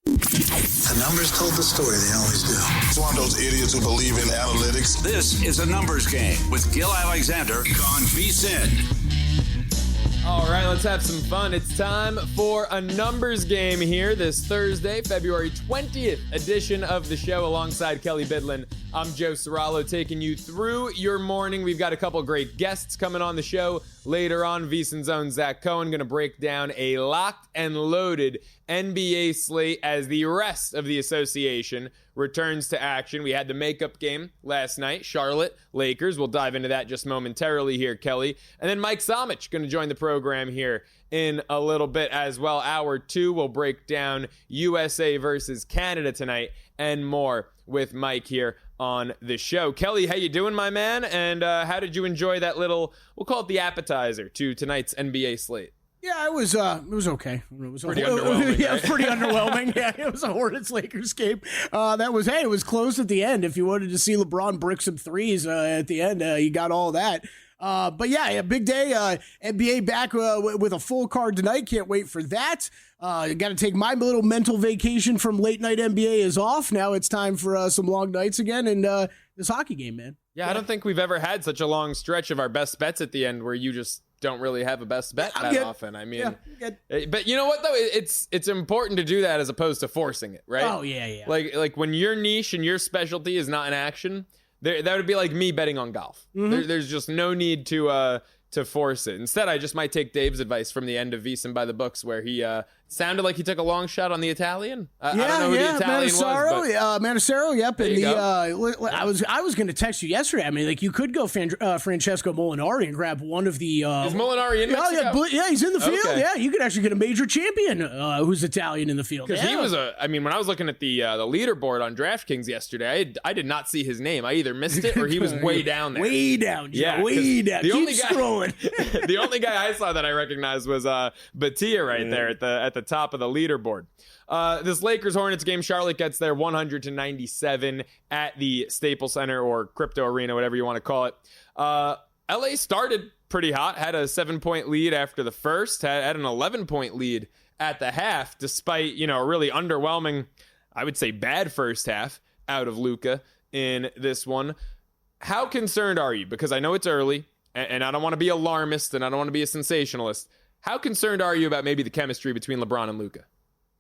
The numbers told the story. They always do. It's one of those idiots who believe in analytics. This is a numbers game with Gil Alexander on VSiN. All right, let's have some fun. It's time for a numbers game here this Thursday, February 20th edition of the show alongside Kelley, Bydlon. I'm Joe Ceraulo taking you through your morning. We've got a couple great guests coming on the show later on. VSiN's own Zach Cohen going to break down a locked and loaded NBA slate as the rest of the association returns to action. We had the makeup game last night, Charlotte, Lakers. We'll dive into that just momentarily here, Kelley. And then Mike Somich going to join the program here in a little bit as well. Hour 2, we'll break down USA versus Canada tonight and more with Mike here on the show. Kelley, how you doing, my man? And how did you enjoy that little, we'll call it the appetizer to tonight's NBA slate? Yeah, it was okay. It was pretty underwhelming. Yeah, it was pretty underwhelming. Yeah, it was a Hornets-Lakers game. It was close at the end. If you wanted to see LeBron brick some threes at the end, you got all that. But yeah, a big day. NBA back with a full card tonight. Can't wait for that. Got to take my little mental vacation from late night NBA is off. Now it's time for some long nights again and this hockey game, man. Yeah, I don't think we've ever had such a long stretch of our best bets at the end where you just don't really have a best bet that often. I mean, but you know what though? It's important to do that as opposed to forcing it, right? Oh yeah. Like when your niche and your specialty is not in action, that would be like me betting on golf. Mm-hmm. There's just no need to force it. Instead, I just might take Dave's advice from the end of VSiN by the Books, where he sounded like he took a long shot on the Italian. I don't know who the Italian was. Manacero, yep. There And you I was going to text you yesterday. I mean, like you could go Francesco Molinari and grab one of the. Is Molinari in Mexico? Yeah, he's in the field. Okay. Yeah, you could actually get a major champion who's Italian in the field. Because he was when I was looking at the leaderboard on DraftKings yesterday, I did not see his name. I either missed it or he was way down there. Way down, Joe. Yeah, way down. Keep scrolling. The only guy I saw that I recognized was Batia right there at the top of the leaderboard. This Lakers-Hornets game, Charlotte gets there 100-97 at the Staples Center or Crypto Arena, whatever you want to call it. LA started pretty hot, had a 7-point lead after the first, had an 11-point lead at the half, despite, a really underwhelming, I would say bad first half out of Luka in this one. How concerned are you? Because I know it's early, and I don't want to be alarmist, and I don't want to be a sensationalist. How concerned are you about maybe the chemistry between LeBron and Luka?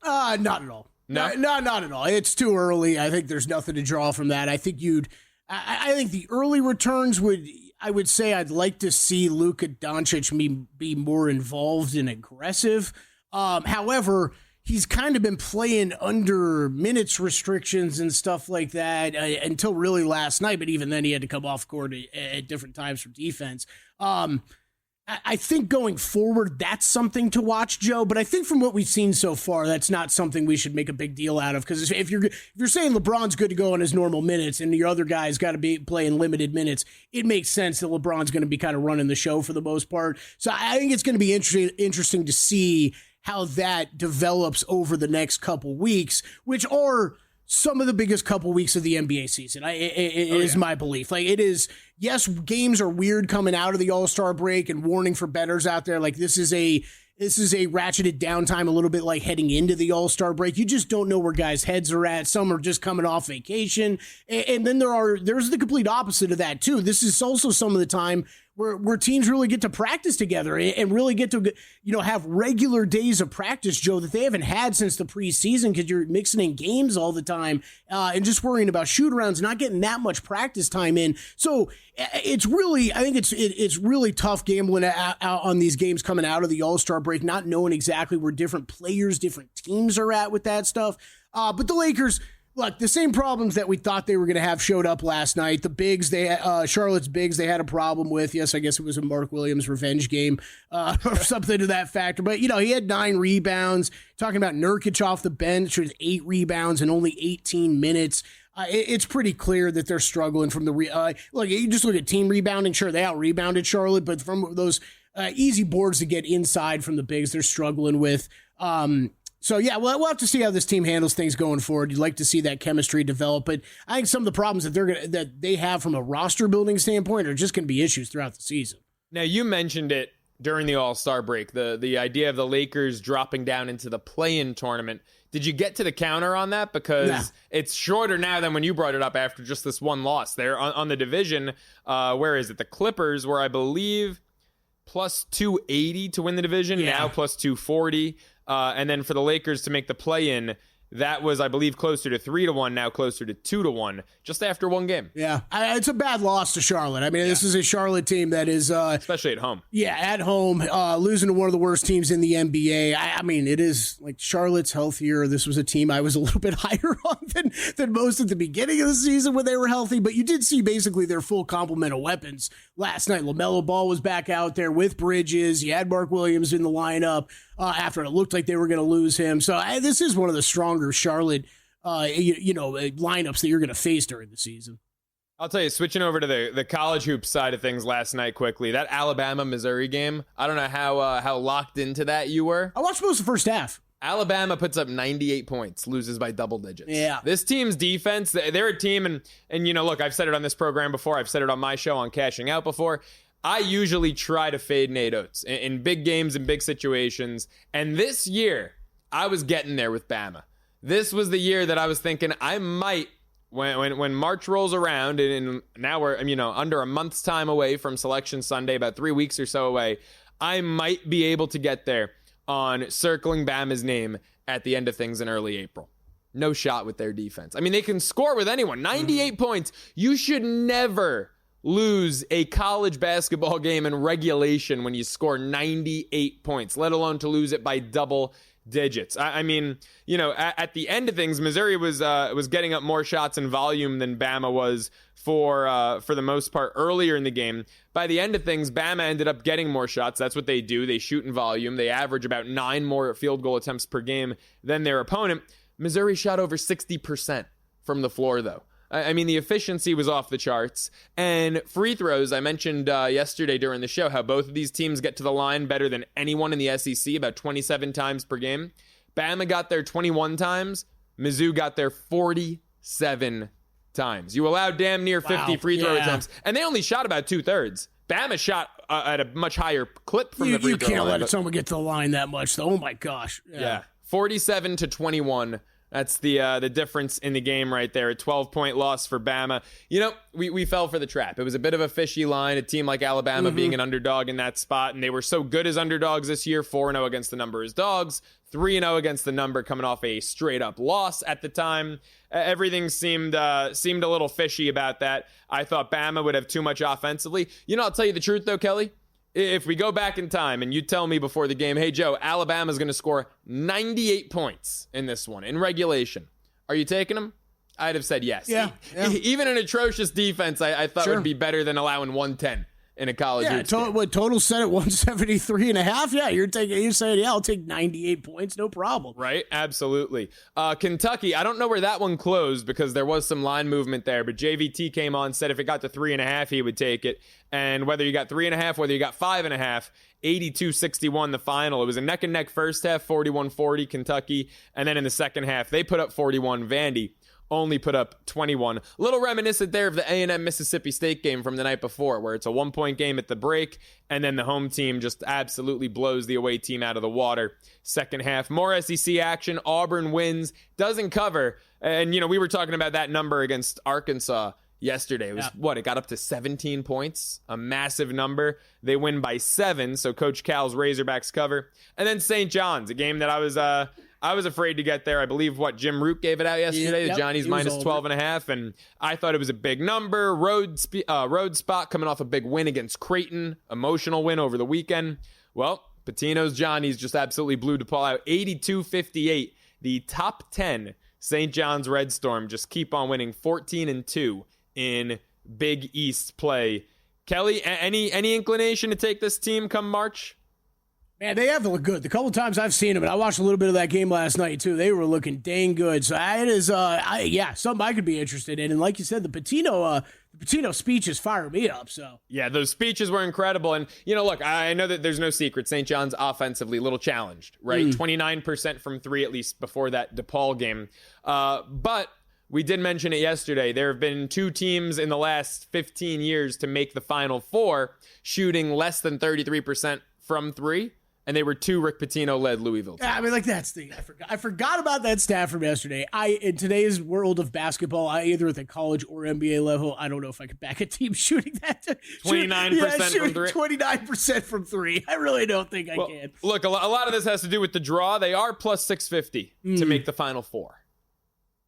Not at all. No? Not at all. It's too early. I think there's nothing to draw from that. I think I think the early returns I would say I'd like to see Luka Doncic be more involved and aggressive. However, he's kind of been playing under minutes restrictions and stuff like that until really last night. But even then, he had to come off court at different times for defense. I think going forward, that's something to watch, Joe. But I think from what we've seen so far, that's not something we should make a big deal out of. Because if you're saying LeBron's good to go on his normal minutes and your other guy's got to be playing limited minutes, it makes sense that LeBron's going to be kind of running the show for the most part. So I think it's going to be interesting to see how that develops over the next couple weeks, which are some of the biggest couple weeks of the NBA season. It is my belief. Like it is, yes, games are weird coming out of the All-Star break, and warning for bettors out there. Like this is a ratcheted down time, a little bit like heading into the All-Star break. You just don't know where guys' heads are at. Some are just coming off vacation. And then there's the complete opposite of that too. This is also some of the time where teams really get to practice together and really get to, have regular days of practice, Joe, that they haven't had since the preseason because you're mixing in games all the time and just worrying about shoot-arounds, not getting that much practice time in. So it's really, I think it's really tough gambling out on these games coming out of the All-Star break, not knowing exactly where different players, different teams are at with that stuff. But the Lakers, look, the same problems that we thought they were going to have showed up last night. The bigs, Charlotte's bigs, they had a problem with. Yes, I guess it was a Mark Williams revenge game or something to that factor. But, he had 9 rebounds. Talking about Nurkic off the bench with 8 rebounds in only 18 minutes. It's pretty clear that they're struggling from the look, you just look at team rebounding. Sure, they out-rebounded Charlotte, but from those easy boards to get inside from the bigs, they're struggling with. So, yeah, we'll have to see how this team handles things going forward. You'd like to see that chemistry develop, but I think some of the problems that they have from a roster building standpoint are just going to be issues throughout the season. Now, you mentioned it during the All-Star break, the idea of the Lakers dropping down into the play-in tournament. Did you get to the counter on that? Because it's shorter now than when you brought it up after just this one loss. They're on the division. Where is it? The Clippers were, I believe, plus 280 to win the division. Now plus 240. And then for the Lakers to make the play-in, that was, I believe, closer to 3-1, now closer to 2-1, just after one game. Yeah, it's a bad loss to Charlotte. I mean, this is a Charlotte team that is... especially at home. Yeah, at home, losing to one of the worst teams in the NBA. I mean, it is like Charlotte's healthier. This was a team I was a little bit higher on than most at the beginning of the season when they were healthy, but you did see basically their full complement of weapons last night. LaMelo Ball was back out there with Bridges. You had Mark Williams in the lineup after it looked like they were going to lose him. So this is one of the stronger Charlotte lineups that you're going to face during the season. I'll tell you, switching over to the college hoop side of things last night quickly, that Alabama-Missouri game, I don't know how locked into that you were. I watched most of the first half. Alabama puts up 98 points, loses by double digits. Yeah. This team's defense, they're a team, and look, I've said it on this program before, I've said it on my show on Cashing Out before. I usually try to fade Nate Oates in big games and big situations, and this year, I was getting there with Bama. This was the year that I was thinking I might, when March rolls around, and now we're under a month's time away from Selection Sunday, about 3 weeks or so away, I might be able to get there on circling Bama's name at the end of things in early April. No shot with their defense. I mean, they can score with anyone. 98 points. You should never lose a college basketball game in regulation when you score 98 points, let alone to lose it by double digits. I mean, at the end of things, Missouri was getting up more shots in volume than Bama was for the most part earlier in the game. By the end of things, Bama ended up getting more shots. That's what they do. They shoot in volume. They average about 9 more field goal attempts per game than their opponent. Missouri shot over 60% from the floor, though. I mean, the efficiency was off the charts. And free throws, I mentioned yesterday during the show how both of these teams get to the line better than anyone in the SEC, about 27 times per game. Bama got there 21 times. Mizzou got there 47 times. You allowed damn near 50 free throw attempts. And they only shot about 2/3. Bama shot at a much higher clip from the free throw line. You can't let someone get to the line that much, though. Oh, my gosh. Yeah. 47-21. That's the difference in the game right there. A 12-point loss for Bama. We fell for the trap. It was a bit of a fishy line, a team like Alabama being an underdog in that spot, and they were so good as underdogs this year, 4-0 against the number as dogs, 3-0 against the number coming off a straight-up loss at the time. Everything seemed a little fishy about that. I thought Bama would have too much offensively. I'll tell you the truth, though, Kelley. If we go back in time and you tell me before the game, hey, Joe, Alabama's going to score 98 points in this one, in regulation, are you taking them? I'd have said yes. Yeah. Even an atrocious defense, I thought would be better than allowing 110 in a college. Yeah, total set at 173.5. Yeah, you're saying, yeah, I'll take 98 points, no problem. Right, absolutely. Kentucky, I don't know where that one closed because there was some line movement there, but JVT came on, said if it got to 3.5, he would take it. And whether you got 3.5, whether you got 5.5, 82-61 the final. It was a neck and neck first half, 41-40 Kentucky, and then in the second half they put up 41. Vandy only put up 21. A little reminiscent there of the A&M Mississippi State game from the night before, where it's a 1-point game at the break, and then the home team just absolutely blows the away team out of the water. Second half, more SEC action. Auburn wins, doesn't cover. And, we were talking about that number against Arkansas yesterday. It was, it got up to 17 points, a massive number. They win by 7, so Coach Cal's Razorbacks cover. And then St. John's, a game that I was afraid to get there. I believe Jim Root gave it out yesterday. The Johnny's minus 12.5, and I thought it was a big number. Road spot coming off a big win against Creighton, emotional win over the weekend. Well, Patino's Johnny's just absolutely blew DePaul out, 82-58. The top 10 St. John's Red Storm just keep on winning, 14-2 in Big East play. Kelley, any inclination to take this team come March? Man, they have to look good. The couple times I've seen them, and I watched a little bit of that game last night, too, they were looking dang good. So it is, something I could be interested in. And like you said, the Patino speeches fire me up. So yeah, those speeches were incredible. And, look, I know that there's no secret. St. John's offensively a little challenged, right? 29% from 3, at least before that DePaul game. But we did mention it yesterday. There have been 2 teams in the last 15 years to make the Final Four shooting less than 33% from 3. and they were 2 Rick Pitino-led Louisville teams. Yeah, I mean, like, that's the I forgot about that stat from yesterday. In today's world of basketball, either at the college or NBA level, I don't know if I could back a team shooting that. 29% from 3. 29% from 3. I really don't think I can. Look, a lot of this has to do with the draw. They are plus 650 to make the Final Four.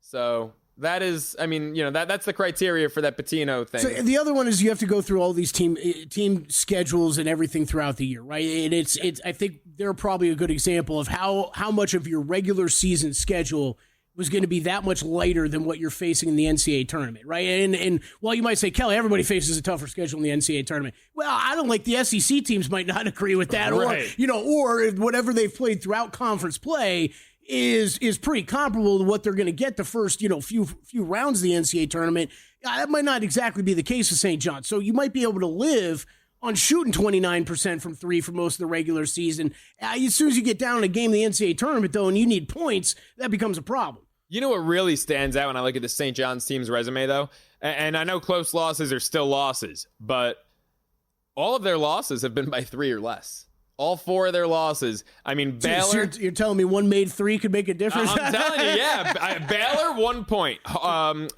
So that is, I mean, that's the criteria for that Pitino thing. So the other one is you have to go through all these team schedules and everything throughout the year, right? And it's I think they're probably a good example of how much of your regular season schedule was going to be that much lighter than what you're facing in the NCAA tournament, right? And while you might say, Kelley, everybody faces a tougher schedule in the NCAA tournament. Well, I don't like the SEC teams might not agree with that, right. or whatever they've played throughout conference play is pretty comparable to what they're going to get the first, few rounds of the NCAA tournament. That might not exactly be the case with St. John's. So you might be able to live on shooting 29% from 3 for most of the regular season. As soon as you get down in a game in the NCAA tournament, though, and you need points, that becomes a problem. You know what really stands out when I look at the St. John's team's resume, though? And I know close losses are still losses, but all of their losses have been by 3 or less. All 4 of their losses. I mean, Baylor. You're telling me one made 3 could make a difference? I'm telling you, yeah. Baylor, 1 point.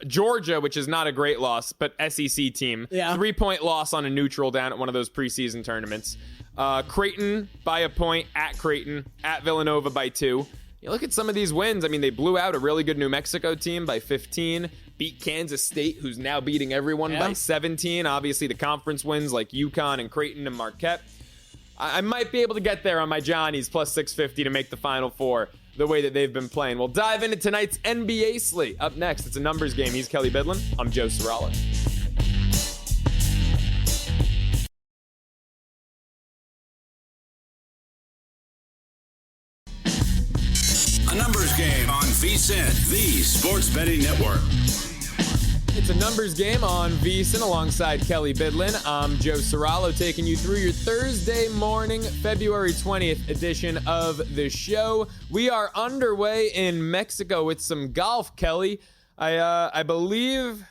Georgia, which is not a great loss, but SEC team. Yeah. 3-point loss on a neutral down at one of those preseason tournaments. Creighton by a point at Creighton. At Villanova by 2. You look at some of these wins. I mean, they blew out a really good New Mexico team by 15. Beat Kansas State, who's now beating everyone by 17. Obviously, the conference wins like UConn and Creighton and Marquette. I might be able to get there on my Johnnies plus 650 to make the Final Four the way that they've been playing. We'll dive into tonight's NBA slate. Up next, it's a numbers game. He's Kelley Bydlon. I'm Joe Ceraulo. A numbers game on VSiN, the sports betting network. It's a numbers game on VSiN alongside Kelley Bydlon. I'm Joe Ceraulo taking you through your Thursday morning, February 20th edition of the show. We are underway in Mexico with some golf, Kelley. I believe,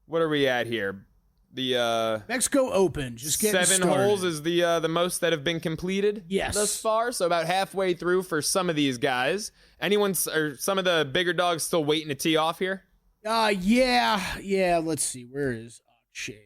what are we at here? The Mexico Open, just getting 7 started. holes is the most that have been completed thus far. So about halfway through for some of these guys. Some of the bigger dogs still waiting to tee off here? Yeah. Let's see. Where is Akshay?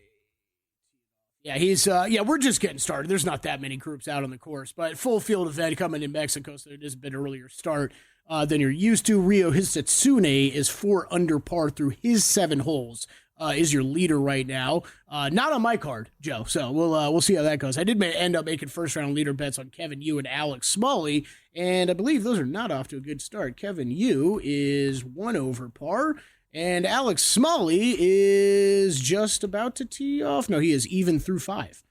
Yeah, he's we're just getting started. There's not that many groups out on the course, but full field event coming in Mexico, so it is a bit earlier start than you're used to. Ryo Hisatsune is 4 under par through his 7 holes. Is your leader right now. Not on my card, Joe. So we'll see how that goes. I did end up making first round leader bets on Kevin Yu and Alex Smalley, and I believe those are not off to a good start. Kevin Yu is 1 over par. And Alex Smalley is just about to tee off. No, he is even through 5.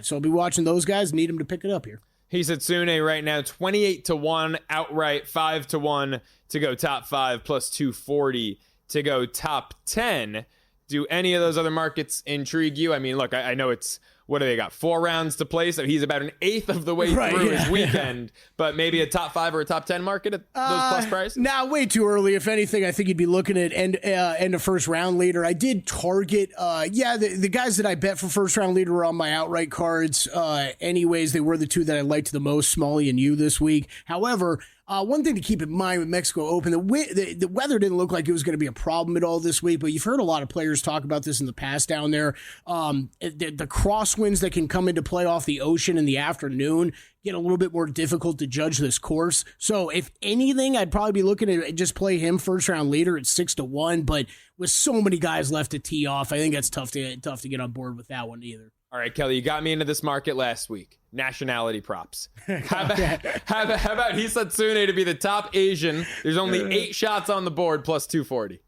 So I'll be watching those guys. Need him to pick it up here. Hisatsune right now 28-1 outright, 5-1 to go top 5 plus 240 to go top 10. Do any of those other markets intrigue you? I mean, look, I know it's, what do they got? 4 rounds to play, so he's about an eighth of the way through his weekend. But maybe a top 5 or a top 10 market at those plus prices? Nah, way too early. If anything, I think you'd be looking at end of first round leader. I did target, the guys that I bet for first round leader were on my outright cards. Anyways, they were the 2 that I liked the most, Smalley and you this week. However, one thing to keep in mind with Mexico Open, the weather didn't look like it was going to be a problem at all this week, but you've heard a lot of players talk about this in the past down there. The crosswinds that can come into play off the ocean in the afternoon get a little bit more difficult to judge this course. So if anything, I'd probably be looking at just play him first round leader at 6-1, but with so many guys left to tee off, I think that's tough to get on board with that one either. All right, Kelley, you got me into this market last week. Nationality props. How about Hisatsune to be the top Asian? There's only 8 shots on the board plus 240.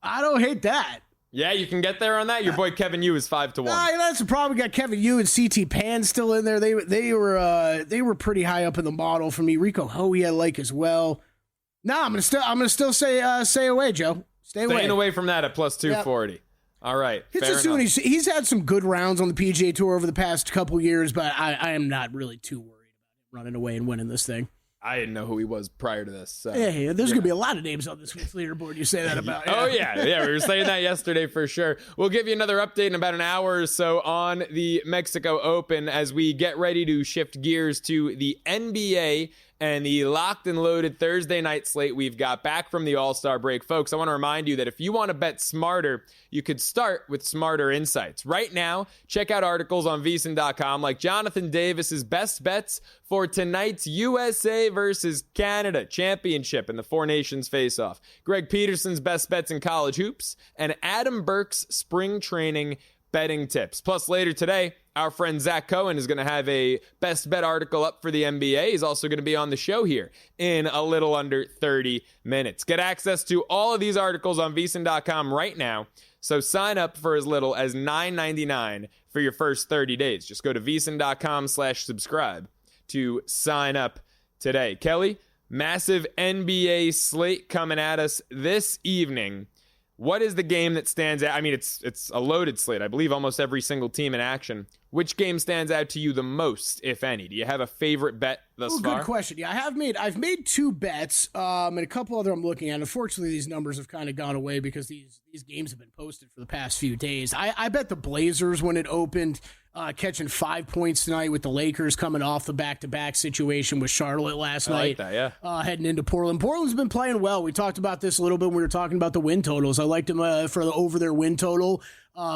I don't hate that. Yeah, you can get there on that. Your boy Kevin Yu is 5-1. That's the problem. We got Kevin Yu and CT Pan still in there. They were pretty high up in the model for me. Rico Hoey I like as well. No, I'm gonna still say away, Joe. Staying away from that at plus 240. Yep. All right. He's had some good rounds on the PGA Tour over the past couple years, but I am not really too worried about him running away and winning this thing. I didn't know who he was prior to this. So. Yeah, there's going to be a lot of names on this week's leaderboard you say that about. Yeah. Oh, yeah. We were saying that yesterday for sure. We'll give you another update in about an hour or so on the Mexico Open as we get ready to shift gears to the NBA and the locked and loaded Thursday night slate we've got back from the All-Star break. Folks, I want to remind you that if you want to bet smarter, you could start with Smarter Insights. Right now, check out articles on VSiN.com like Jonathan Davis's best bets for tonight's USA versus Canada championship in the Four Nations face-off, Greg Peterson's best bets in college hoops, and Adam Burke's spring training betting tips. Plus, later today, our friend Zach Cohen is going to have a best bet article up for the NBA. He's also going to be on the show here in a little under 30 minutes. Get access to all of these articles on VSiN.com right now. So sign up for as little as $9.99 for your first 30 days. Just go to VSiN.com/subscribe to sign up today. Kelley, massive NBA slate coming at us this evening. What is the game that stands out? I mean, it's a loaded slate. I believe almost every single team in action. Which game stands out to you the most, if any? Do you have a favorite bet thus far? Good question. Yeah, I've made two bets, and a couple other I'm looking at. Unfortunately, these numbers have kind of gone away because these games have been posted for the past few days. I bet the Blazers when it opened, catching 5 points tonight with the Lakers coming off the back-to-back situation with Charlotte last night. I like that, yeah. Heading into Portland. Portland's been playing well. We talked about this a little bit when we were talking about the win totals. I liked them for the over their win total.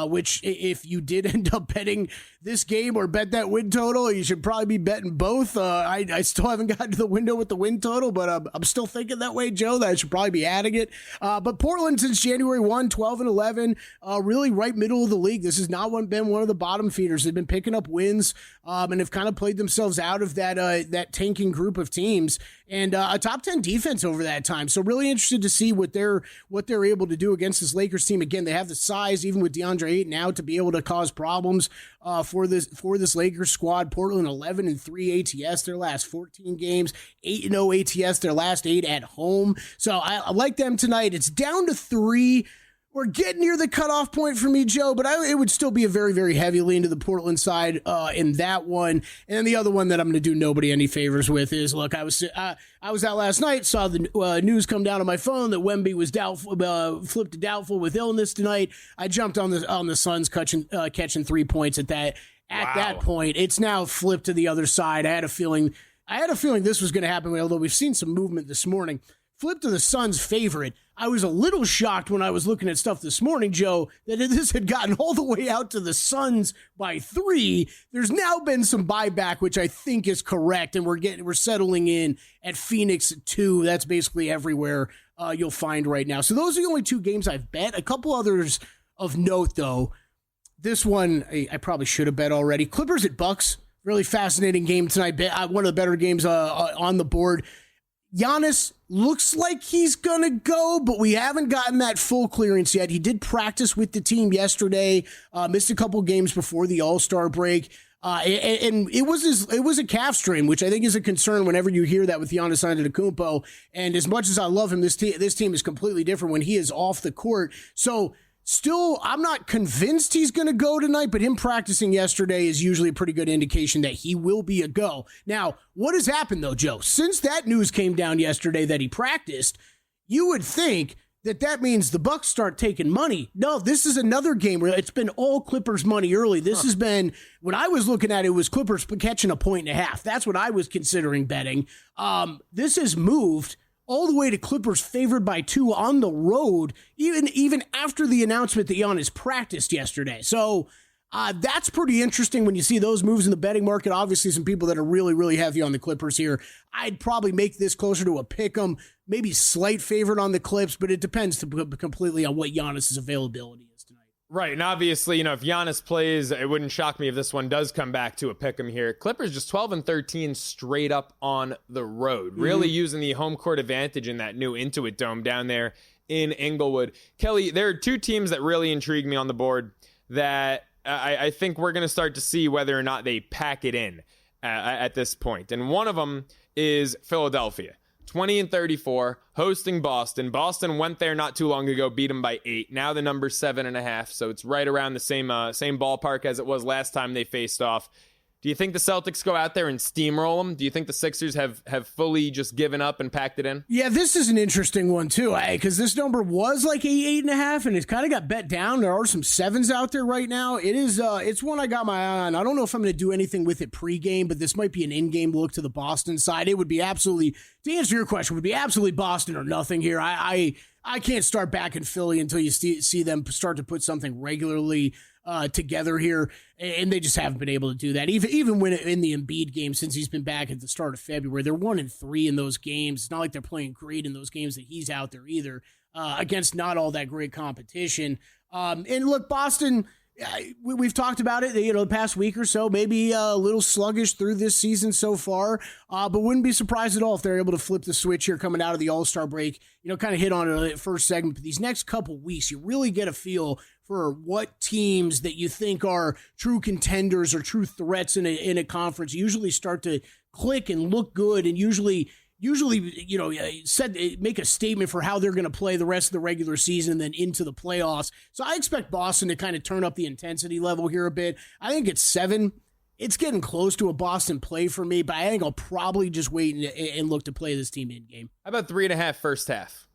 Which if you did end up betting this game or bet that win total, you should probably be betting both. I still haven't gotten to the window with the win total, but I'm still thinking that way, Joe, that I should probably be adding it. But Portland since January 1, 12-11, really right middle of the league. This has not been one of the bottom feeders. They've been picking up wins and have kind of played themselves out of that tanking group of teams. And a top 10 defense over that time. So really interested to see what they're able to do against this Lakers team. Again, they have the size, even with DeAndre Ayton out, to be able to cause problems for this Lakers squad. Portland 11-3 ATS their last 14 games, 8-0 ATS their last 8 at home. So I like them tonight. It's down to 3. We're getting near the cutoff point for me, Joe, but it would still be a very, very heavy lean to the Portland side in that one. And then the other one that I'm going to do nobody any favors with is, look, I was out last night, saw the news come down on my phone that Wemby was doubtful, flipped to doubtful with illness tonight. I jumped on the Suns catching 3 points at that point. It's now flipped to the other side. I had a feeling this was going to happen, although we've seen some movement this morning. Flip to the Suns' favorite. I was a little shocked when I was looking at stuff this morning, Joe, that this had gotten all the way out to the Suns by 3. There's now been some buyback, which I think is correct, and we're settling in at Phoenix at 2. That's basically everywhere you'll find right now. So those are the only 2 games I've bet. A couple others of note, though. This one I probably should have bet already. Clippers at Bucks. Really fascinating game tonight. One of the better games on the board. Giannis looks like he's going to go, but we haven't gotten that full clearance yet. He did practice with the team yesterday, missed a couple games before the All-Star break. And it was a calf strain, which I think is a concern whenever you hear that with Giannis Antetokounmpo. And as much as I love him, this team is completely different when he is off the court. So still, I'm not convinced he's going to go tonight, but him practicing yesterday is usually a pretty good indication that he will be a go. Now, what has happened, though, Joe? Since that news came down yesterday that he practiced, you would think that means the Bucks start taking money. No, this is another game where it's been all Clippers money early. This has been, when I was looking at it, was Clippers catching 1.5. That's what I was considering betting. This has moved all the way to Clippers favored by 2 on the road, even after the announcement that Giannis practiced yesterday. So that's pretty interesting when you see those moves in the betting market. Obviously, some people that are really, really heavy on the Clippers here. I'd probably make this closer to a pick'em, maybe slight favorite on the Clips, but it depends completely on what Giannis's availability is tonight. Right, and obviously, if Giannis plays, it wouldn't shock me if this one does come back to a pick'em here. Clippers just 12-13 straight up on the road, really using the home court advantage in that new Intuit Dome down there in Inglewood. Kelley, there are 2 teams that really intrigue me on the board that I think we're going to start to see whether or not they pack it in at this point. And one of them is Philadelphia. 20-34, hosting Boston. Boston went there not too long ago, beat them by 8. Now the number's 7.5, so it's right around the same ballpark as it was last time they faced off. Do you think the Celtics go out there and steamroll them? Do you think the Sixers have fully just given up and packed it in? Yeah, this is an interesting one too, because this number was like 8.5, and it's kind of got bet down. There are some 7s out there right now. It is, it's one I got my eye on. I don't know if I'm going to do anything with it pregame, but this might be an in-game look to the Boston side. It would be absolutely, to answer your question, would be absolutely Boston or nothing here. I can't start back in Philly until you see them start to put something regularly together here, and they just haven't been able to do that. Even when in the Embiid game, since he's been back at the start of February, they're 1-3 in those games. It's not like they're playing great in those games that he's out there either, against not all that great competition. And look, Boston, we've talked about it, the past week or so, maybe a little sluggish through this season so far, but wouldn't be surprised at all if they're able to flip the switch here coming out of the All-Star break. Kind of hit on it first segment, but these next couple weeks, you really get a feel for what teams that you think are true contenders or true threats in a conference usually start to click and look good, and usually make a statement for how they're going to play the rest of the regular season and then into the playoffs. So I expect Boston to kind of turn up the intensity level here a bit. I think it's 7. It's getting close to a Boston play for me, but I think I'll probably just wait and look to play this team in game. How about 3.5 first half?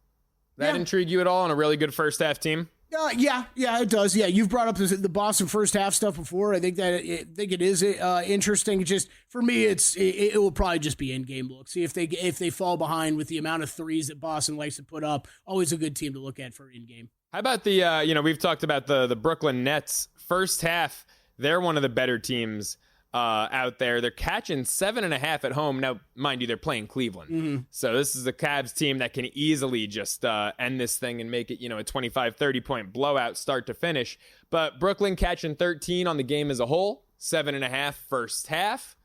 That intrigue you at all on a really good first half team? Yeah, it does. Yeah, you've brought up the Boston first half stuff before. I think it is interesting. Just for me, it will probably just be in game look. See if they fall behind with the amount of threes that Boston likes to put up. Always a good team to look at for in game. How about the we've talked about the Brooklyn Nets first half. They're one of the better teams out there. They're catching 7.5 at home. Now, mind you, they're playing Cleveland. Mm-hmm. So this is a Cavs team that can easily just end this thing and make it, a 25, 30-point blowout start to finish. But Brooklyn catching 13 on the game as a whole, 7.5 first half.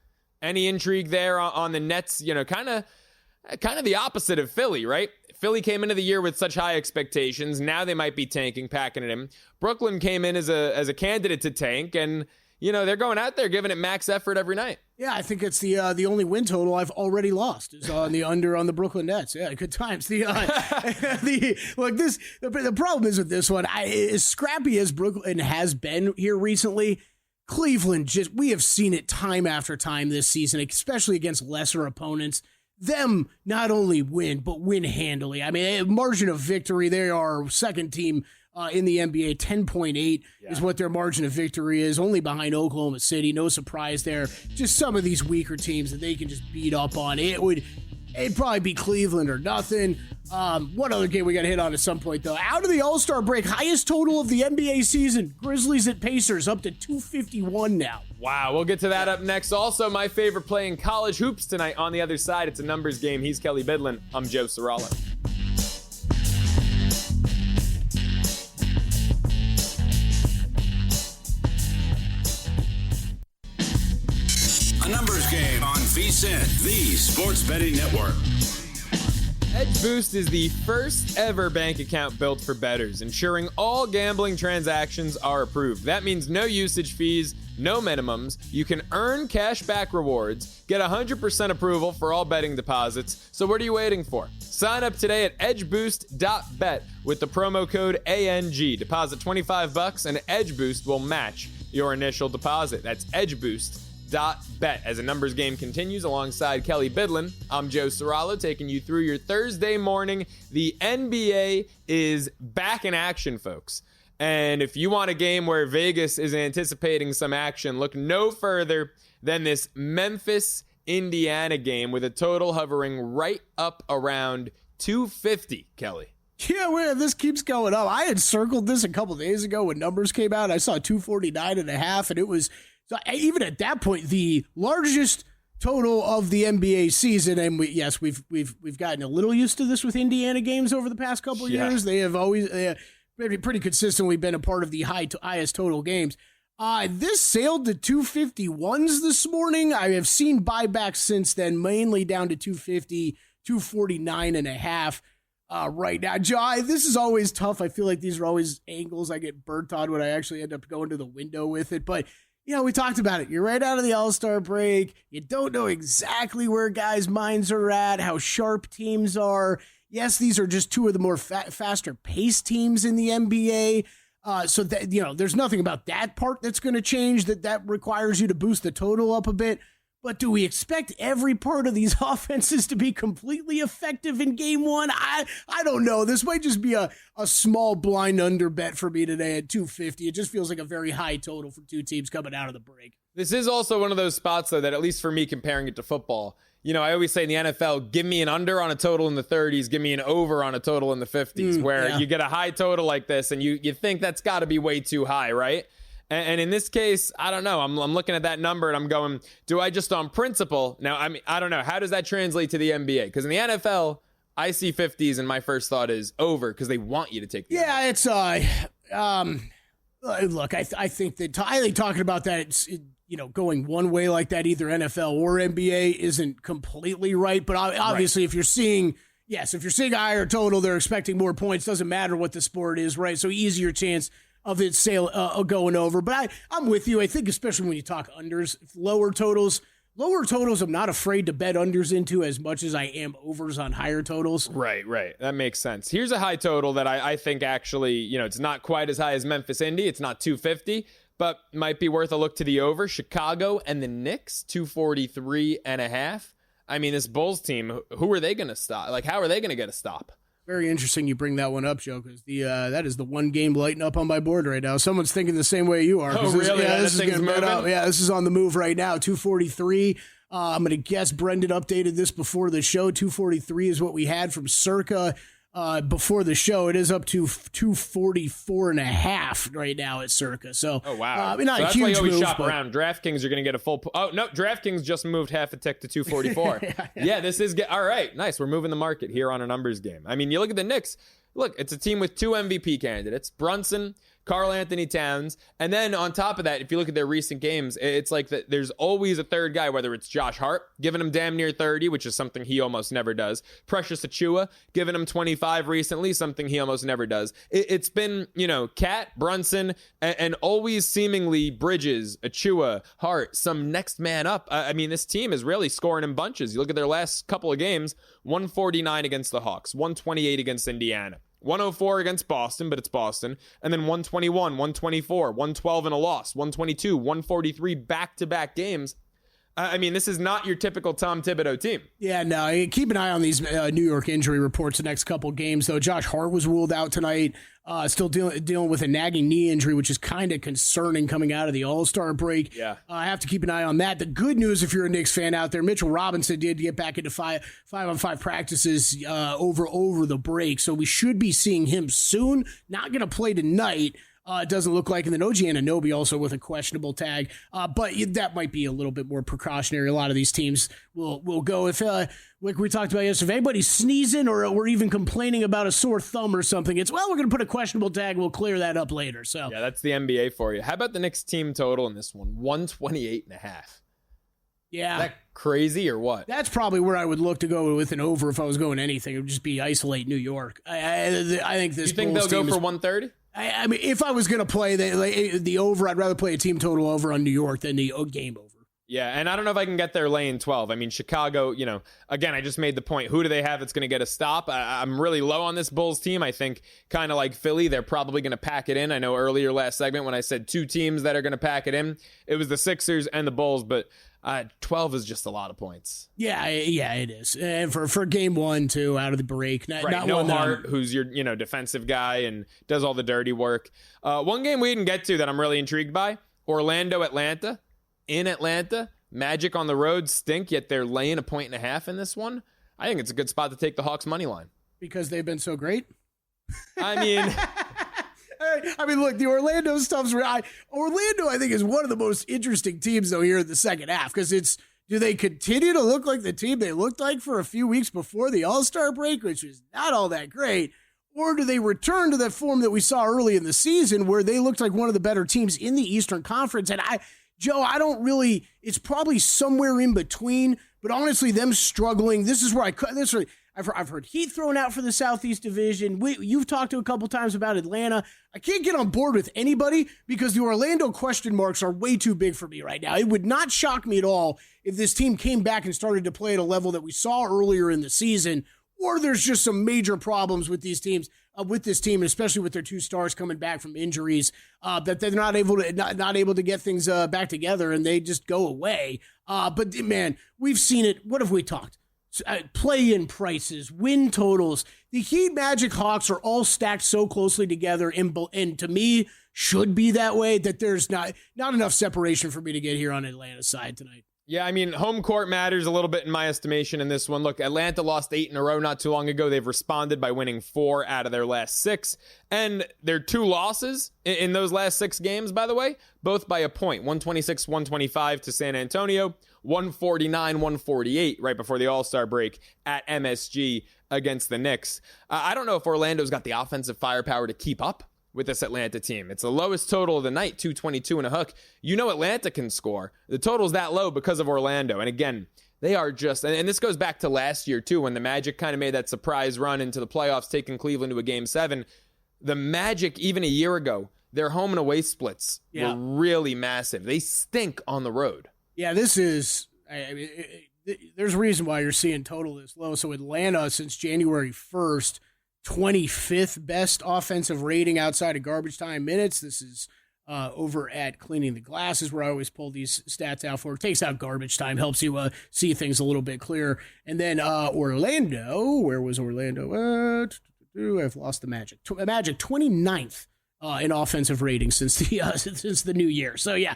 Any intrigue there on the Nets? Kind of the opposite of Philly, right? Philly came into the year with such high expectations. Now they might be tanking, packing it in. Brooklyn came in as a candidate to tank, and they're going out there giving it max effort every night. Yeah, I think it's the only win total I've already lost is on the under on the Brooklyn Nets. Yeah, good times. The problem is with this one, as scrappy as Brooklyn has been here recently, Cleveland we have seen it time after time this season, especially against lesser opponents. Them not only win, but win handily. I mean, margin of victory, they are second team in the NBA. 10.8 is what their margin of victory is, only behind Oklahoma City. No surprise there. Just some of these weaker teams that they can just beat up on. It'd probably be Cleveland or nothing. One other game we got to hit on at some point, though. Out of the All-Star break, highest total of the NBA season. Grizzlies at Pacers, up to 251 now. Wow, we'll get to that up next. Also, my favorite play in college hoops tonight on the other side. It's a numbers game. He's Kelley Bydlon. I'm Joe Ceraulo. A numbers game on VSiN, the sports betting network. Edge Boost is the first ever bank account built for bettors, ensuring all gambling transactions are approved. That means no usage fees, no minimums. You can earn cash back rewards, get 100% approval for all betting deposits. So what are you waiting for? Sign up today at edgeboost.bet with the promo code ANG. Deposit $25 and Edge Boost will match your initial deposit. That's edgeboost.bet. As a numbers game continues alongside Kelley Bydlon, I'm Joe Ceraulo taking you through your Thursday morning. The NBA is back in action, folks. And if you want a game where Vegas is anticipating some action, look no further than this Memphis-Indiana game with a total hovering right up around 250, Kelley. Yeah, this keeps going up. I had circled this a couple days ago when numbers came out. I saw 249.5, and it was... So even at that point, the largest total of the NBA season, and we've gotten a little used to this with Indiana games over the past couple of years. They have always pretty consistently been a part of the highest total games. This sailed to 251s this morning. I have seen buybacks since then, mainly down to 250, 249.5 right now. Joe, this is always tough. I feel like these are always angles I get burnt on when I actually end up going to the window with it, but we talked about it. You're right out of the All-Star break. You don't know exactly where guys' minds are at, how sharp teams are. Yes, these are just two of the more faster-paced teams in the NBA. So that, there's nothing about that part that's going to change that requires you to boost the total up a bit. But do we expect every part of these offenses to be completely effective in game one? I don't know. This might just be a small blind under bet for me today at 250. It just feels like a very high total for two teams coming out of the break. This is also one of those spots, though, that at least for me, comparing it to football, I always say in the NFL, give me an under on a total in the 30s, give me an over on a total in the 50s, where you get a high total like this, and you think that's got to be way too high, right? And in this case, I don't know. I'm looking at that number and I'm going, do I just on principle? Now, I don't know. How does that translate to the NBA? Because in the NFL, I see 50s and my first thought is over because they want you to take the under. It's look, I think talking about that, it's going one way like that, either NFL or NBA isn't completely right. But obviously, if you're seeing a higher total, they're expecting more points. Doesn't matter what the sport is, right? So easier chance of it going over. But I'm with you. I think especially when you talk unders, lower totals, I'm not afraid to bet unders into as much as I am overs on higher totals. Right. That makes sense. Here's a high total that I think actually, it's not quite as high as Memphis Indy. It's not 250, but might be worth a look to the over. Chicago and the Knicks, 243.5. I mean, this Bulls team, who are they going to stop? Like, how are they going to get a stop? Very interesting you bring that one up, Joe, because that is the one game lighting up on my board right now. Someone's thinking the same way you are. Oh, really? This is getting moving up. Yeah, this is on the move right now. 243. I'm going to guess Brendan updated this before the show. 243 is what we had from Circa before the show. It is up to 244.5 right now at Circa. So, oh, wow. Not so a that's huge why you always move, shop around. DraftKings are going to get a full. Oh, no. DraftKings just moved half a tick to 244. Yeah, this is all right. Nice. We're moving the market here on a numbers game. I mean, you look at the Knicks. Look, it's a team with two MVP candidates, Brunson, Karl Anthony Towns. And then on top of that, if you look at their recent games, it's like there's always a third guy, whether it's Josh Hart, giving him damn near 30, which is something he almost never does. Precious Achiuwa, giving him 25 recently, something he almost never does. It's been, Cat, Brunson, and always seemingly Bridges, Achiuwa, Hart, some next man up. I mean, this team is really scoring in bunches. You look at their last couple of games, 149 against the Hawks, 128 against Indiana. 104 against Boston, but it's Boston. And then 121, 124, 112 in a loss, 122, 143 back-to-back games. I mean, this is not your typical Tom Thibodeau team. Yeah, no, keep an eye on these New York injury reports the next couple games, though. Josh Hart was ruled out tonight, still dealing with a nagging knee injury, which is kind of concerning coming out of the All-Star break. Yeah. I have to keep an eye on that. The good news, if you're a Knicks fan out there, Mitchell Robinson did get back into 5-on-5 practices over the break, so we should be seeing him soon. Not going to play tonight. It doesn't look like, and then OG Anunoby also with a questionable tag, but that might be a little bit more precautionary. A lot of these teams will go if, like we talked about yesterday, if anybody's sneezing or we're even complaining about a sore thumb or something, it's, we're going to put a questionable tag. We'll clear that up later. So yeah, that's the NBA for you. How about the Knicks team total in this one? 128.5. Yeah. Is that crazy or what? That's probably where I would look to go with an over if I was going anything. It would just be isolate New York. I think this. You think Bulls they'll go team for 130? I mean, if I was going to play the over, I'd rather play a team total over on New York than the game over. Yeah, and I don't know if I can get there laying 12. I mean, Chicago, again, I just made the point. Who do they have that's going to get a stop? I'm really low on this Bulls team. I think kind of like Philly, they're probably going to pack it in. I know earlier last segment when I said two teams that are going to pack it in, it was the Sixers and the Bulls, but 12 is just a lot of points. Yeah, it is. And for game one, too, out of the break. Not no one Hart, who's your defensive guy and does all the dirty work. One game we didn't get to that I'm really intrigued by, Orlando-Atlanta. In Atlanta, Magic on the road stink, yet they're laying 1.5 in this one. I think it's a good spot to take the Hawks money line. Because they've been so great? I mean... look, the Orlando stuff's... Orlando, I think, is one of the most interesting teams, though, here in the second half, because do they continue to look like the team they looked like for a few weeks before the All-Star break, which was not all that great, or do they return to that form that we saw early in the season where they looked like one of the better teams in the Eastern Conference? And Joe, I don't really... It's probably somewhere in between, but honestly, them struggling... This is where I've heard Heat thrown out for the Southeast Division. You've talked to a couple times about Atlanta. I can't get on board with anybody because the Orlando question marks are way too big for me right now. It would not shock me at all if this team came back and started to play at a level that we saw earlier in the season, or there's just some major problems with these teams with this team, and especially with their two stars coming back from injuries, that they're not able to get things back together, and they just go away. But man, we've seen it. What have we talked? Play-in prices, win totals. The Heat, Magic, Hawks are all stacked so closely together, and to me, should be that way, that there's not enough separation for me to get here on Atlanta's side tonight. Yeah, I mean, home court matters a little bit in my estimation in this one. Look, Atlanta lost 8 in a row not too long ago. They've responded by winning 4 out of their last 6. And their 2 losses in those last 6 games, by the way, both by a point. 126-125 to San Antonio, 149-148 right before the All-Star break at MSG against the Knicks. I don't know if Orlando's got the offensive firepower to keep up with this Atlanta team. It's the lowest total of the night, 222 and a hook. You know Atlanta can score. The total's that low because of Orlando. And again, they are just, and this goes back to last year too, when the Magic kind of made that surprise run into the playoffs, taking Cleveland to a Game 7. The Magic, even a year ago, their home and away splits were really massive. They stink on the road. Yeah, this is, there's a reason why you're seeing total this low. So Atlanta, since January 1st, 25th best offensive rating outside of garbage time minutes. This is over at Cleaning the Glasses, where I always pull these stats out for. It takes out garbage time, helps you see things a little bit clearer. And then Orlando, where was Orlando? I've lost the Magic. Magic 29th in offensive rating since the new year. So yeah,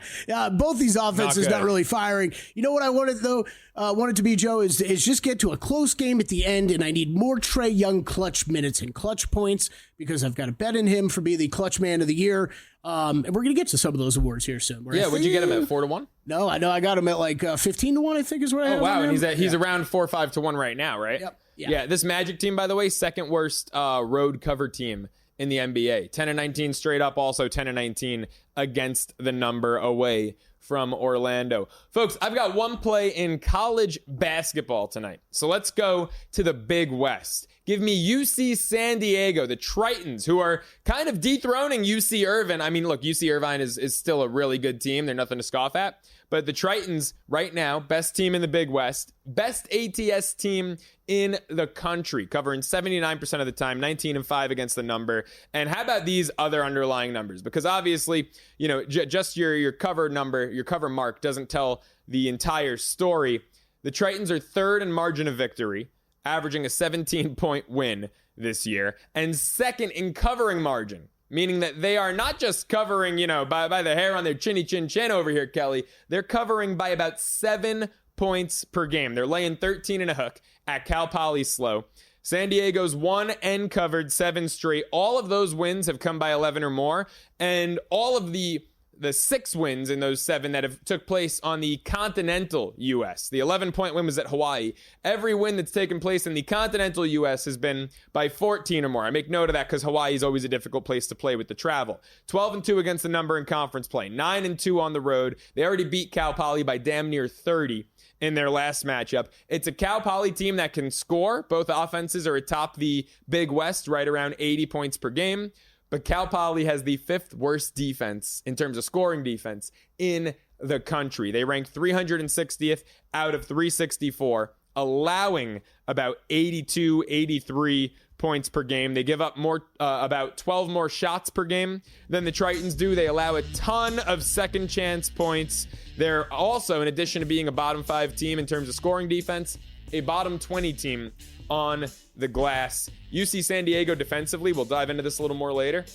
both these offenses not really firing. You know what I wanted though? Wanted to be, Joe, is just get to a close game at the end, and I need more Trae Young clutch minutes and clutch points because I've got a bet in him for being the clutch man of the year. And we're gonna get to some of those awards here soon. Yeah, would you get him at 4-1? No, I know I got him at like 15-1. I think is where I. Oh wow, and he's around 4-5-1 right now, right? Yep. Yeah. This Magic team, by the way, second worst road cover team in the NBA. 10-19 straight up, also 10-19 against the number away from Orlando. Folks, I've got one play in college basketball tonight. So let's go to the Big West. Give me UC San Diego, the Tritons, who are kind of dethroning UC Irvine. I mean, look, UC Irvine is still a really good team. They're nothing to scoff at. But the Tritons, right now, best team in the Big West, best ATS team in the country, covering 79% of the time, 19-5 against the number. And how about these other underlying numbers? Because obviously, you know, just your cover number, your cover mark doesn't tell the entire story. The Tritons are third in margin of victory, averaging a 17-point win this year, and second in covering margin, meaning that they are not just covering, you know, by the hair on their chinny chin chin over here, Kelley. They're covering by about 7 points per game. They're laying 13 and a hook at Cal Poly Slow. San Diego's won and covered 7 straight. All of those wins have come by 11 or more, and all of the 6 wins in those 7 that have took place on the continental U.S. The 11-point win was at Hawaii. Every win that's taken place in the continental U.S. has been by 14 or more. I make note of that because Hawaii is always a difficult place to play with the travel. 12-2 against the number in conference play. 9-2 on the road. They already beat Cal Poly by damn near 30 in their last matchup. It's a Cal Poly team that can score. Both offenses are atop the Big West, right around 80 points per game. But Cal Poly has the 5th worst defense in terms of scoring defense in the country. They rank 360th out of 364, allowing about 82, 83 points per game. They give up more, about 12 more shots per game than the Tritons do. They allow a ton of second chance points. They're also, in addition to being a bottom 5 team in terms of scoring defense, a bottom 20 team on the glass. UC San Diego defensively, we'll dive into this a little more later.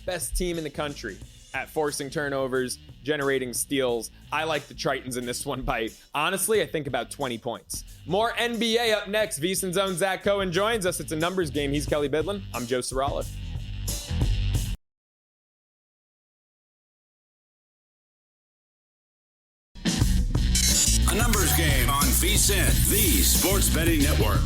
Best team in the country at forcing turnovers, generating steals. I like the Tritons in this one by, honestly, I think about 20 points. More NBA up next. VSiN's own Zach Cohen joins us. It's a numbers game. He's Kelley Bydlon. I'm Joe Ceraulo. A numbers game on VSiN, the sports betting network.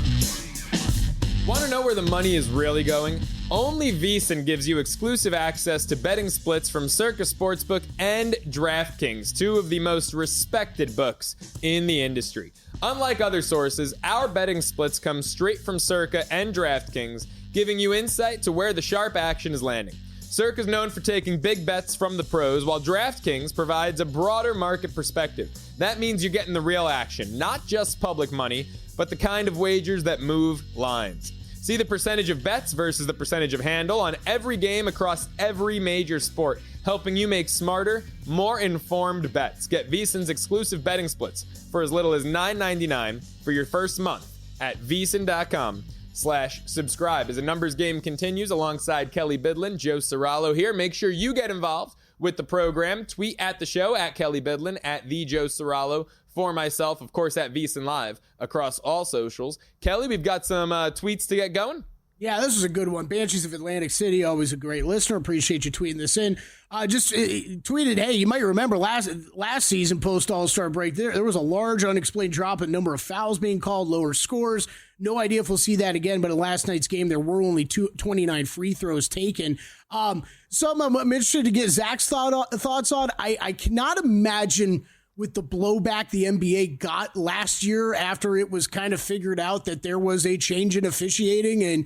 Want to know where the money is really going? Only VSiN gives you exclusive access to betting splits from Circa Sportsbook and DraftKings, 2 of the most respected books in the industry. Unlike other sources, our betting splits come straight from Circa and DraftKings, giving you insight to where the sharp action is landing. Circa is known for taking big bets from the pros, while DraftKings provides a broader market perspective. That means you're getting the real action, not just public money, but the kind of wagers that move lines. See the percentage of bets versus the percentage of handle on every game across every major sport, helping you make smarter, more informed bets. Get VSiN's exclusive betting splits for as little as $9.99 for your first month at VSiN.com/subscribe. As a numbers game continues alongside Kelley Bydlon, Joe Ceraulo here. Make sure you get involved with the program. Tweet at the show at Kelley Bydlon, at the Joe Ceraulo. For myself, of course, at VSiN Live across all socials. Kelley, we've got some tweets to get going. Yeah, this is a good one. Banshees of Atlantic City, always a great listener. Appreciate you tweeting this in. Just tweeted, hey, you might remember last season post All-Star break, there was a large unexplained drop in number of fouls being called, lower scores. No idea if we'll see that again, but in last night's game, there were only 29 free throws taken. Something I'm interested to get Zach's thoughts on. I cannot imagine with the blowback the NBA got last year after it was kind of figured out that there was a change in officiating and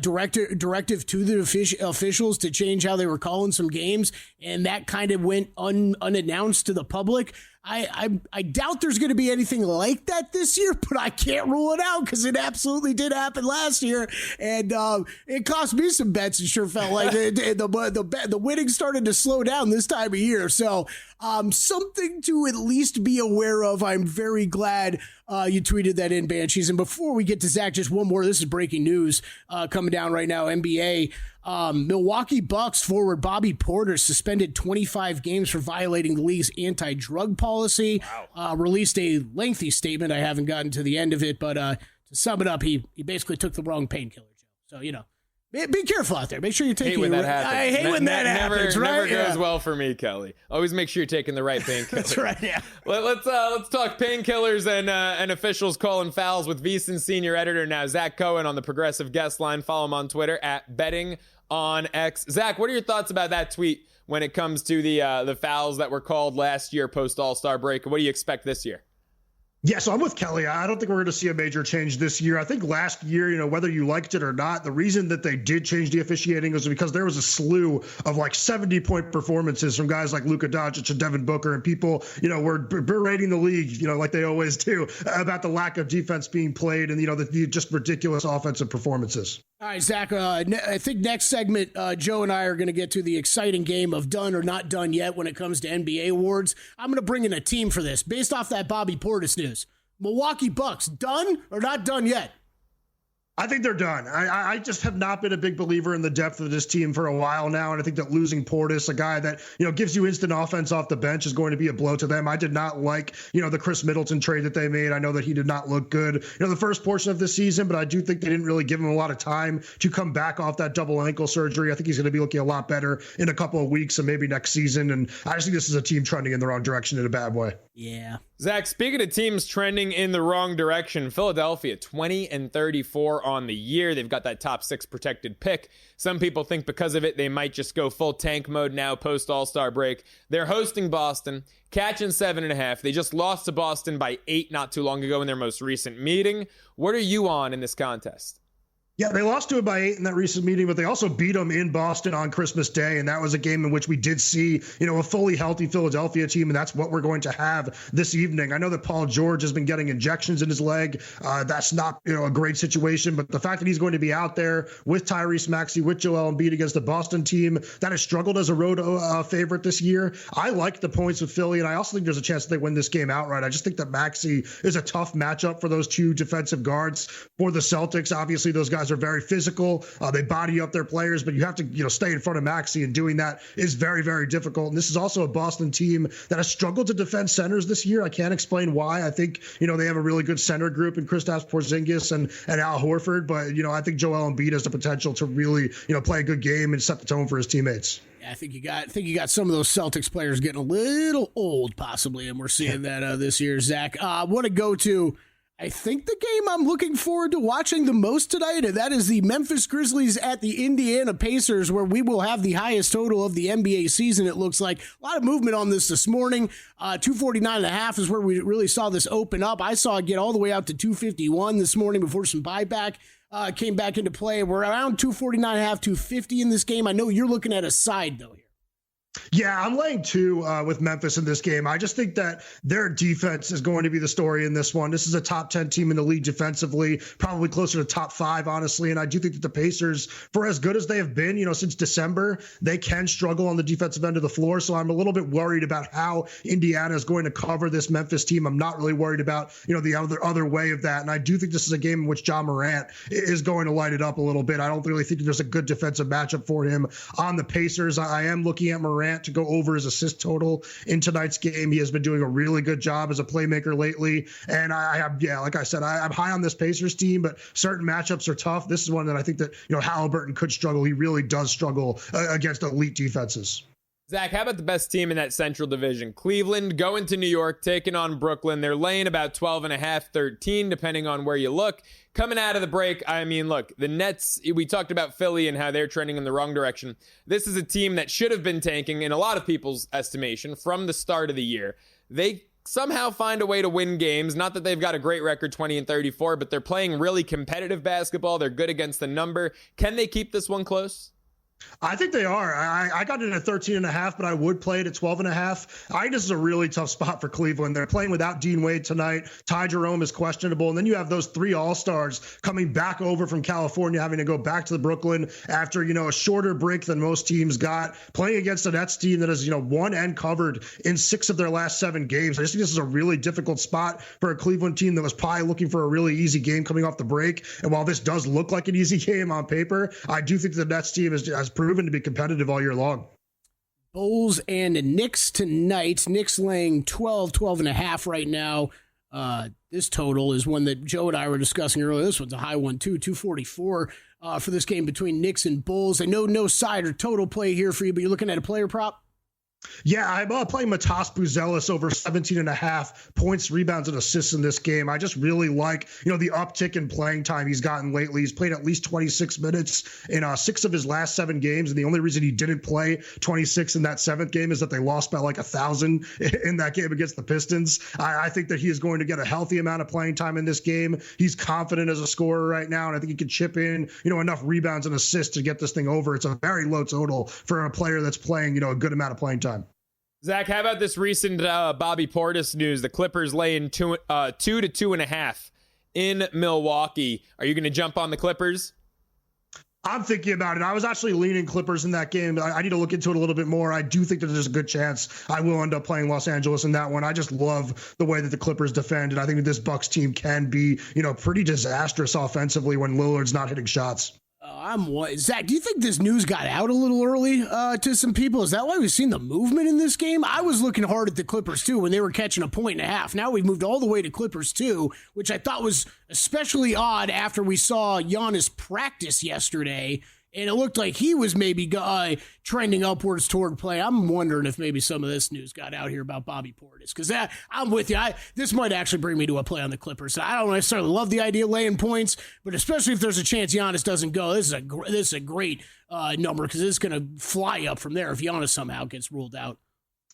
directive to the officials to change how they were calling some games, and that kind of went unannounced to the public. I doubt there's going to be anything like that this year, but I can't rule it out because it absolutely did happen last year, and it cost me some bets. It sure felt like the winning started to slow down this time of year. So something to at least be aware of. I'm very glad you tweeted that in, Banshees. And before we get to Zach, just one more. This is breaking news coming down right now. NBA. Milwaukee Bucks forward Bobby Portis suspended 25 games for violating the league's anti-drug policy. Wow. Released a lengthy statement. I haven't gotten to the end of it, but to sum it up, he basically took the wrong painkiller. So, be careful out there. Make sure you're taking when that happens. I hate when that happens, right? Never goes well for me, Kelley. Always make sure you're taking the right painkiller. That's right, yeah. Let's talk painkillers and officials calling fouls with VSiN Senior Editor now, Zach Cohen, on the Progressive Guest Line. Follow him on Twitter at BettingOnX. Zach, what are your thoughts about that tweet when it comes to the fouls that were called last year post All-Star break? What do you expect this year? Yeah, so I'm with Kelley. I don't think we're going to see a major change this year. I think last year, whether you liked it or not, the reason that they did change the officiating was because there was a slew of 70-point performances from guys like Luka Doncic and Devin Booker, and people, were berating the league, like they always do, about the lack of defense being played and, the just ridiculous offensive performances. All right, Zach, I think next segment, Joe and I are going to get to the exciting game of done or not done yet when it comes to NBA awards. I'm going to bring in a team for this based off that Bobby Portis news. Milwaukee Bucks, done or not done yet? I think they're done. I just have not been a big believer in the depth of this team for a while now, and I think that losing Portis, a guy that gives you instant offense off the bench, is going to be a blow to them. I did not like the Chris Middleton trade that they made. I know that he did not look good the first portion of the season, but I do think they didn't really give him a lot of time to come back off that double ankle surgery. I think he's going to be looking a lot better in a couple of weeks and maybe next season, and I just think this is a team trending in the wrong direction in a bad way. Yeah. Zach, speaking of teams trending in the wrong direction, Philadelphia 20-34 on the year. They've got that top 6 protected pick. Some people think because of it, they might just go full tank mode now post All-Star break. They're hosting Boston, catching 7.5. They just lost to Boston by 8 not too long ago in their most recent meeting. What are you on in this contest? Yeah, they lost to it by 8 in that recent meeting, but they also beat them in Boston on Christmas Day, and that was a game in which we did see, a fully healthy Philadelphia team, and that's what we're going to have this evening. I know that Paul George has been getting injections in his leg. That's not, a great situation, but the fact that he's going to be out there with Tyrese Maxey, with Joel Embiid against the Boston team that has struggled as a road favorite this year, I like the points with Philly, and I also think there's a chance that they win this game outright. I just think that Maxey is a tough matchup for those two defensive guards for the Celtics. Obviously, those guys are very physical. They body up their players, but you have to, stay in front of Maxey, and doing that is very, very difficult. And this is also a Boston team that has struggled to defend centers this year. I can't explain why. I think, they have a really good center group in Kristaps Porzingis and Al Horford, but, I think Joel Embiid has the potential to really, play a good game and set the tone for his teammates. Yeah, I think you got some of those Celtics players getting a little old, possibly, and we're seeing that this year. Zach, I want to go to, I think, the game I'm looking forward to watching the most tonight, and that is the Memphis Grizzlies at the Indiana Pacers, where we will have the highest total of the NBA season, it looks like. A lot of movement on this morning. 249.5 is where we really saw this open up. I saw it get all the way out to 251 this morning before some buyback came back into play. We're around 249.5, 250 in this game. I know you're looking at a side, though, here. Yeah, I'm laying 2 with Memphis in this game. I just think that their defense is going to be the story in this one. This is a top 10 team in the league defensively, probably closer to top 5, honestly. And I do think that the Pacers, for as good as they have been, since December, they can struggle on the defensive end of the floor. So I'm a little bit worried about how Indiana is going to cover this Memphis team. I'm not really worried about, the other way of that. And I do think this is a game in which Ja Morant is going to light it up a little bit. I don't really think there's a good defensive matchup for him on the Pacers. I am looking at Morant to go over his assist total in tonight's game. He has been doing a really good job as a playmaker lately. And like I said, I'm high on this Pacers team, but certain matchups are tough. This is one that I think that, Halliburton could struggle. He really does struggle against elite defenses. Zach, how about the best team in that Central Division? Cleveland going to New York, taking on Brooklyn. They're laying about 12.5, 13, depending on where you look. Coming out of the break, look, the Nets, we talked about Philly and how they're trending in the wrong direction. This is a team that should have been tanking, in a lot of people's estimation, from the start of the year. They somehow find a way to win games. Not that they've got a great record, 20-34, but they're playing really competitive basketball. They're good against the number. Can they keep this one close? I think they are. I got it at 13.5, but I would play it at 12.5. I think this is a really tough spot for Cleveland. They're playing without Dean Wade tonight. Ty Jerome is questionable. And then you have those 3 All-Stars coming back over from California, having to go back to the Brooklyn after, a shorter break than most teams got, playing against a Nets team that has, won and covered in 6 of their last 7 games. I just think this is a really difficult spot for a Cleveland team that was probably looking for a really easy game coming off the break. And while this does look like an easy game on paper, I do think the Nets team has proven to be competitive all year long. Bulls and Knicks tonight. Knicks laying 12.5 right now. This total is one that Joe and I were discussing earlier. This one's a high one, too, 244 for this game between Knicks and Bulls. I know no side or total play here for you, but you're looking at a player prop? Yeah, I'm playing Matas Buzelis over 17.5 points, rebounds, and assists in this game. I just really like, the uptick in playing time he's gotten lately. He's played at least 26 minutes in 6 of his last 7 games. And the only reason he didn't play 26 in that 7th game is that they lost by like 1,000 in that game against the Pistons. I think that he is going to get a healthy amount of playing time in this game. He's confident as a scorer right now, and I think he can chip in, enough rebounds and assists to get this thing over. It's a very low total for a player that's playing, a good amount of playing time. Zach, how about this recent Bobby Portis news? The Clippers laying 2 to 2.5 in Milwaukee. Are you going to jump on the Clippers? I'm thinking about it. I was actually leaning Clippers in that game. I need to look into it a little bit more. I do think that there's a good chance I will end up playing Los Angeles in that one. I just love the way that the Clippers defend, and I think that this Bucks team can be, pretty disastrous offensively when Lillard's not hitting shots. Zach, do you think this news got out a little early to some people? Is that why we've seen the movement in this game? I was looking hard at the Clippers, too, when they were catching 1.5 points. Now we've moved all the way to Clippers, too, which I thought was especially odd after we saw Giannis practice yesterday, and it looked like he was maybe trending upwards toward play. I'm wondering if maybe some of this news got out here about Bobby Portis, because I'm with you. This might actually bring me to a play on the Clippers. I don't necessarily love the idea of laying points, but especially if there's a chance Giannis doesn't go, this is a great number, because it's going to fly up from there if Giannis somehow gets ruled out.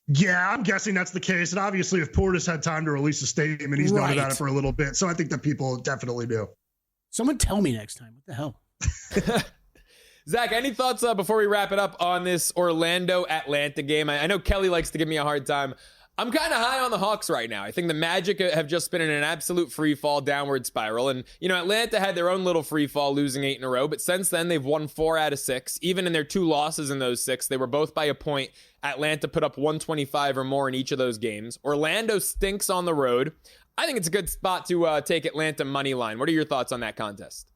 Yeah, I'm guessing that's the case. And obviously, if Portis had time to release a statement, he's known about it for a little bit. So I think that people definitely do. Someone tell me next time. What the hell? Zach, any thoughts before we wrap it up on this Orlando-Atlanta game? I know Kelley likes to give me a hard time. I'm kind of high on the Hawks right now. I think the Magic have just been in an absolute free fall downward spiral. And, Atlanta had their own little free fall, losing 8 in a row. But since then, they've won 4 out of 6. Even in their 2 losses in those 6, they were both by a point. Atlanta put up 125 or more in each of those games. Orlando stinks on the road. I think it's a good spot to take Atlanta money line. What are your thoughts on that contest?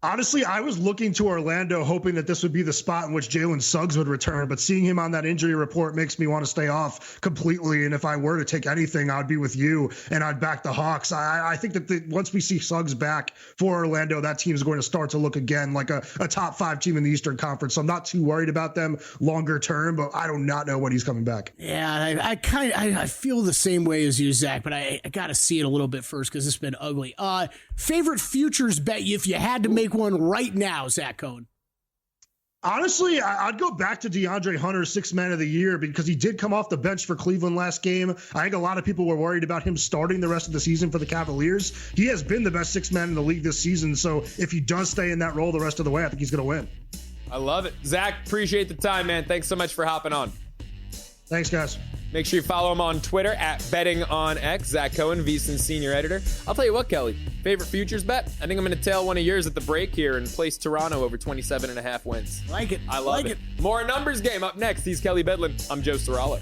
Honestly, I was looking to Orlando hoping that this would be the spot in which Jalen Suggs would return, but seeing him on that injury report makes me want to stay off completely. And if I were to take anything, I'd be with you and I'd back the Hawks. I think that once we see Suggs back for Orlando, that team is going to start to look again like a top 5 team in the Eastern Conference. So I'm not too worried about them longer term, but I do not know when he's coming back. Yeah, I feel the same way as you, Zach, but I got to see it a little bit first because it's been ugly. Favorite futures bet if you had to make one right now, Zach Cohen? Honestly, I'd go back to DeAndre Hunter, 6th man of the year, because he did come off the bench for Cleveland last game. I think a lot of people were worried about him starting the rest of the season for the Cavaliers. He has been the best 6th man in the league this season. So if he does stay in that role the rest of the way, I think he's going to win. I love it. Zach, appreciate the time, man. Thanks so much for hopping on. Thanks, guys. Make sure you follow him on Twitter at bettingonx. Zach Cohen, VSiN Senior Editor. I'll tell you what, Kelley, favorite futures bet? I think I'm going to tail one of yours at the break here and place Toronto over 27.5 wins. Like it. I love it. More numbers game up next. He's Kelley Bydlon. I'm Joe Ceraulo.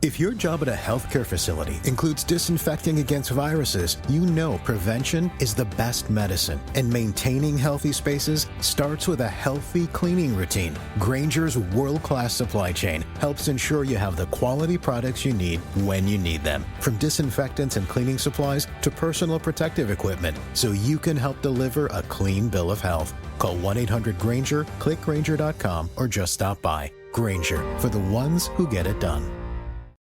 If your job at a healthcare facility includes disinfecting against viruses, you know prevention is the best medicine. And maintaining healthy spaces starts with a healthy cleaning routine. Grainger's world-class supply chain helps ensure you have the quality products you need when you need them. From disinfectants and cleaning supplies to personal protective equipment, so you can help deliver a clean bill of health. Call 1-800-GRAINGER, click Grainger.com, or just stop by. Grainger, for the ones who get it done.